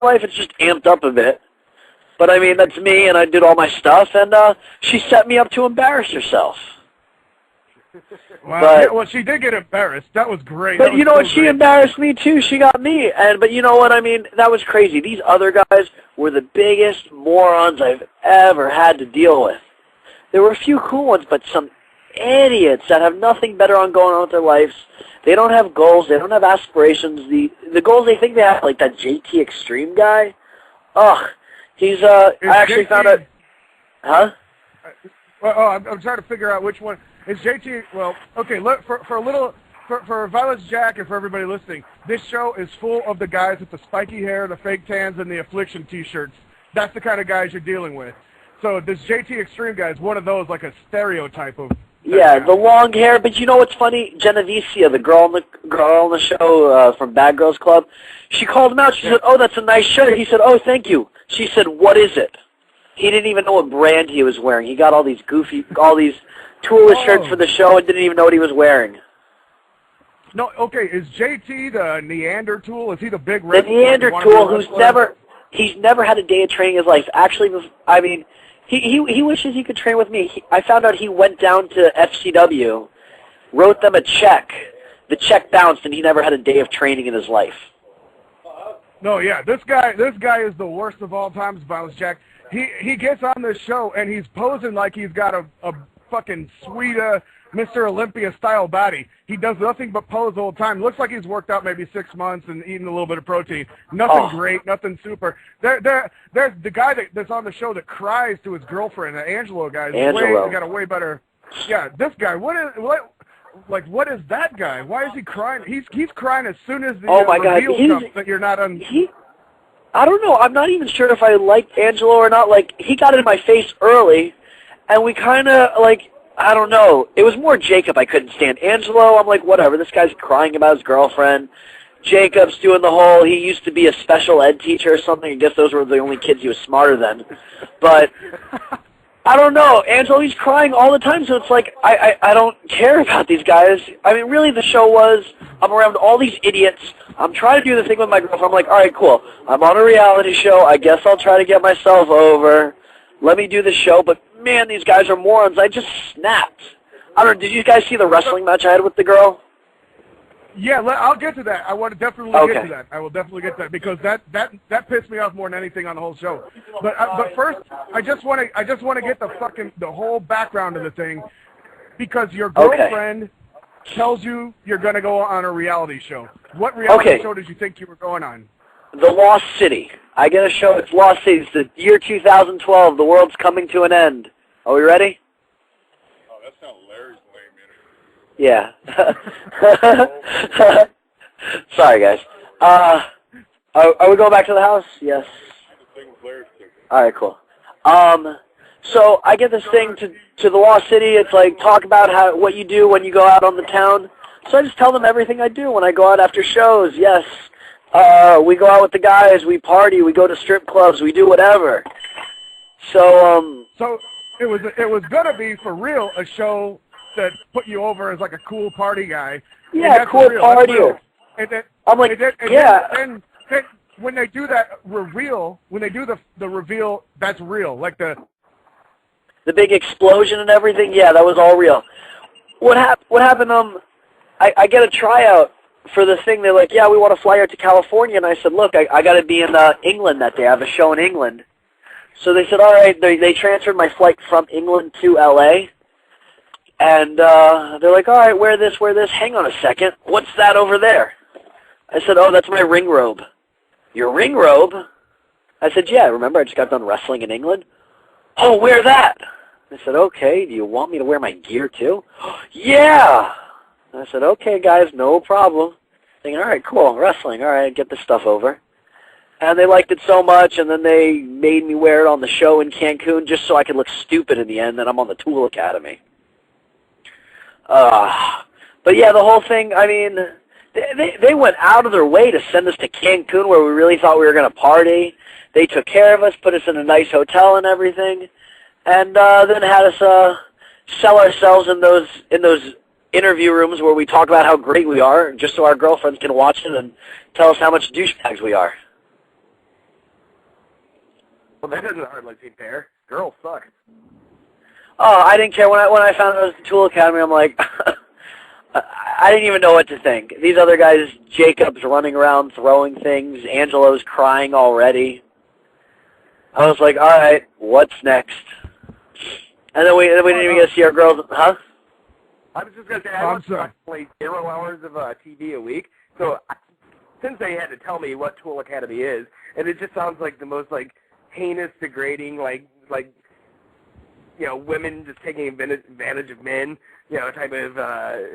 life. It's just amped up a bit. But, I mean, that's me, and I did all my stuff, and she set me up to embarrass herself. Wow. But, yeah, well, she did get embarrassed. That was great. But you know what? She embarrassed me, too. She got me. But you know what? I mean, that was crazy. These other guys were the biggest morons I've ever had to deal with. There were a few cool ones, but some idiots that have nothing better on going on with their lives. They don't have goals. They don't have aspirations. The goals they think they have, like that JT Extreme guy, ugh. He's, I actually found out, huh? Well, I'm trying to figure out which one. Is JT, well, okay, look, for Violence Jack and for everybody listening, this show is full of the guys with the spiky hair, the fake tans, and the Affliction t-shirts. That's the kind of guys you're dealing with. So this JT Extreme guy is one of those, like a stereotype of... Yeah, the long hair, but you know what's funny? Genevicia, the girl on the show from Bad Girls Club, she called him out. She said, "Oh, that's a nice shirt." He said, "Oh, thank you." She said, "What is it?" He didn't even know what brand he was wearing. He got all these toolless shirts for the show and didn't even know what he was wearing. No, okay, is JT the Neanderthal? Is he the big red? The Neanderthal he's never had a day of training in his life. Actually, I mean, he wishes he could train with me. I found out he went down to FCW, wrote them a check. The check bounced, and he never had a day of training in his life. No, yeah, this guy is the worst of all times, Violence Jack. He gets on this show, and he's posing like he's got a fucking sweet Mr. Olympia-style body. He does nothing but pose the whole time. Looks like he's worked out maybe 6 months and eaten a little bit of protein. Nothing great, nothing super. There's the guy that's on the show that cries to his girlfriend, the Angelo guy. Got a way better. Yeah, this guy. What is that guy? Why is he crying? He's crying as soon as the reveal comes that you're not on. I don't know. I'm not even sure if I liked Angelo or not. Like, he got in my face early, and we kind of, like, I don't know. It was more Jacob I couldn't stand. Angelo, I'm like, whatever. This guy's crying about his girlfriend. Jacob's doing the whole, he used to be a special ed teacher or something. I guess those were the only kids he was smarter than. But I don't know. Angelo, he's crying all the time, so it's like, I don't care about these guys. I mean, really, the show was, I'm around all these idiots. I'm trying to do the thing with my girlfriend. I'm like, all right, cool. I'm on a reality show. I guess I'll try to get myself over. Let me do the show. But, man, these guys are morons. I just snapped. I don't know. Did you guys see the wrestling match I had with the girl? Yeah, I'll get to that. I want to definitely get to that. I will definitely get to that because that pissed me off more than anything on the whole show. But first, I just want to get the whole background of the thing because your girlfriend tells you you're going to go on a reality show. What reality show did you think you were going on? The Lost City. I get a show. It's Lost City. It's the year 2012. The world's coming to an end. Are we ready? Oh, that sounds Larry's lame. Yeah. Sorry, guys. Are we going back to the house? Yes. All right, cool. So I get this thing to the Lost City. It's like talk about what you do when you go out on the town. So I just tell them everything I do when I go out after shows. Yes. We go out with the guys. We party. We go to strip clubs. We do whatever. So So it was gonna be for real a show that put you over as like a cool party guy. Yeah, cool partier. And then, I'm like, Then when they do that reveal, when they do the reveal, that's real. Like the big explosion and everything. Yeah, that was all real. What happened? I get a tryout for the thing. They're like, yeah, we want to fly out to California. And I said, look, I got to be in England that day. I have a show in England. So they said, all right. They transferred my flight from England to L.A. And they're like, all right, wear this. Hang on a second. What's that over there? I said, oh, that's my ring robe. Your ring robe? I said, yeah, remember I just got done wrestling in England? Oh, wear that. I said, okay, do you want me to wear my gear too? Yeah. I said, okay, guys, no problem. Thinking, all right, cool, wrestling. All right, get this stuff over. And they liked it so much, and then they made me wear it on the show in Cancun just so I could look stupid in the end that I'm on the Tool Academy. But yeah, the whole thing, I mean, they went out of their way to send us to Cancun where we really thought we were going to party. They took care of us, put us in a nice hotel and everything, and then had us sell ourselves in those interview rooms where we talk about how great we are, just so our girlfriends can watch it and tell us how much douchebags we are. Well, that doesn't hardly seem fair. Girls suck. Oh, I didn't care when I found out it was the Tool Academy. I'm like, I didn't even know what to think. These other guys, Jacob's running around throwing things. Angelo's crying already. I was like, all right, what's next? And then we didn't even get to see our girls, huh? I was just going to say, I watch approximately 0 hours of TV a week, so Sensei had to tell me what Tool Academy is, and it just sounds like the most, like, heinous, degrading, like you know, women just taking advantage of men, you know, type of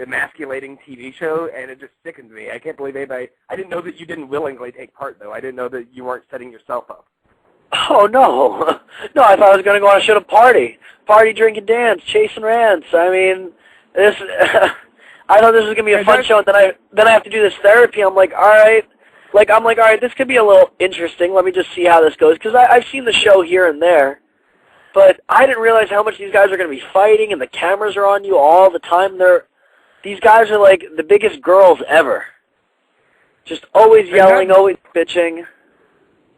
emasculating TV show, and it just sickens me. I can't believe anybody, I didn't know that you didn't willingly take part, though. I didn't know that you weren't setting yourself up. Oh, no. No, I thought I was going to go on a show to party. Party, drink, and dance, Chasyn Rance. I mean, this, I thought this was going to be a fun show, and then I have to do this therapy. I'm like, all right. All right, this could be a little interesting. Let me just see how this goes. Because I've seen the show here and there. But I didn't realize how much these guys are going to be fighting, and the cameras are on you all the time. These guys are like the biggest girls ever. Just always yelling, always bitching.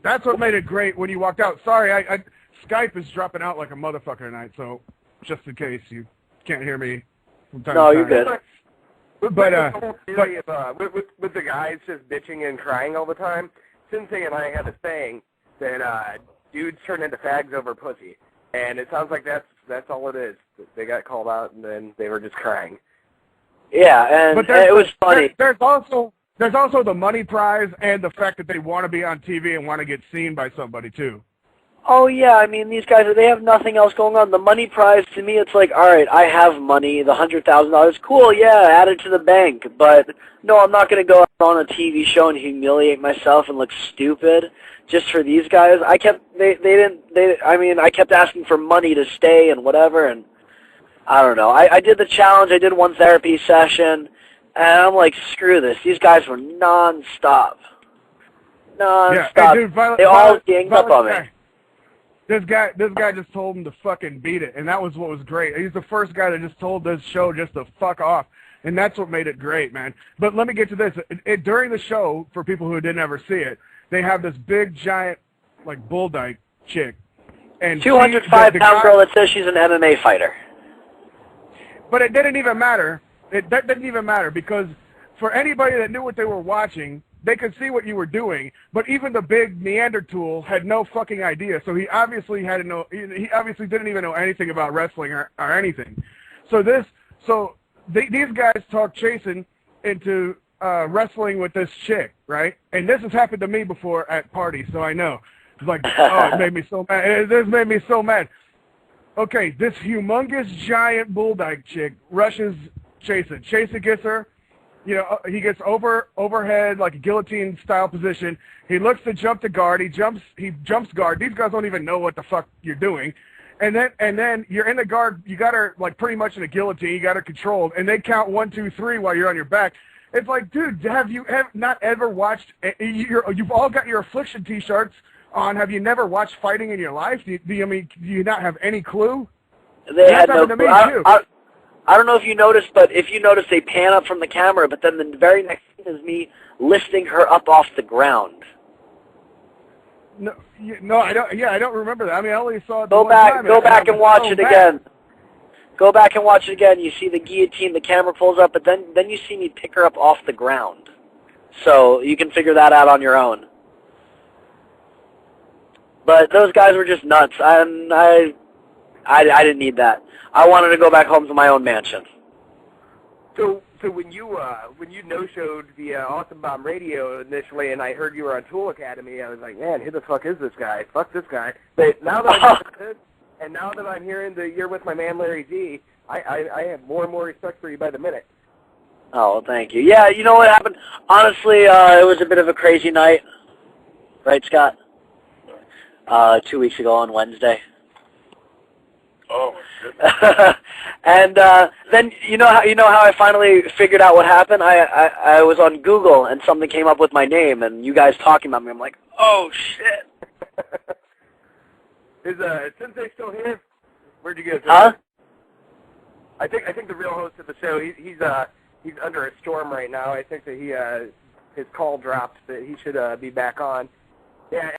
That's what made it great when you walked out. Sorry, Skype is dropping out like a motherfucker tonight, so just in case you can't hear me from time to time. No, you're good. But the whole theory of, with the guys just bitching and crying all the time, Sensei and I had a saying that dudes turn into fags over pussy. And it sounds like that's all it is. They got called out, and then they were just crying. Yeah, and it was funny. There's also the money prize and the fact that they want to be on TV and want to get seen by somebody, too. Oh, yeah, I mean, these guys, they have nothing else going on. The money prize, to me, it's like, all right, I have money, the $100,000, cool, yeah, add it to the bank. But, no, I'm not going to go out on a TV show and humiliate myself and look stupid just for these guys. I kept asking for money to stay and whatever, and I don't know. I did the challenge, I did one therapy session, and I'm like, screw this. These guys were nonstop. Yeah, hey, dude, they all ganged up on me. This guy just told him to fucking beat it, and that was what was great. He's the first guy that just told this show just to fuck off, and that's what made it great, man. But let me get to this. During the show, for people who didn't ever see it, they have this big, giant, like, bull dyke chick. And 205-pound girl that says she's an MMA fighter. But it didn't even matter. That didn't even matter, because for anybody that knew what they were watching, they could see what you were doing, but even the big Neanderthal had no fucking idea. So he obviously he obviously didn't even know anything about wrestling or anything. So these guys talked Chasyn into wrestling with this chick, right? And this has happened to me before at parties, so I know. It's like, oh, it made me so mad. This made me so mad. Okay, this humongous giant bull dyke chick rushes Chasyn. Chasyn gets her. You know, he gets overhead, like a guillotine-style position. He looks to jump to guard. He jumps guard. These guys don't even know what the fuck you're doing. And then you're in the guard. You got her, like, pretty much in a guillotine. You got her controlled. And they count 1, 2, 3 while you're on your back. It's like, dude, have you not ever watched, you've all got your Affliction T-shirts on. Have you never watched fighting in your life? Do you not have any clue? They had no clue. I don't know if you noticed, but if you notice, they pan up from the camera, but then the very next scene is me lifting her up off the ground. No, I don't. Yeah, I don't remember that. I mean, I only saw it. Go back and watch it again. Go back and watch it again. You see the guillotine, the camera pulls up, but then you see me pick her up off the ground. So you can figure that out on your own. But those guys were just nuts. I didn't need that. I wanted to go back home to my own mansion. So when you no-showed the Awesome Bomb Radio initially, and I heard you were on Tool Academy, I was like, man, who the fuck is this guy? Fuck this guy. But now that I'm hearing that you're with my man Larry Z, I have more and more respect for you by the minute. Oh, well, thank you. Yeah, you know what happened? Honestly, it was a bit of a crazy night. Right, Scott? 2 weeks ago on Wednesday. Oh, my goodness. And then you know how I finally figured out what happened? I was on Google and something came up with my name and you guys talking about me. I'm like, oh shit. Is Sensei still here? Where'd you get? Huh? I think the real host of the show. He's under a storm right now. I think that his call dropped. That he should be back on. Yeah,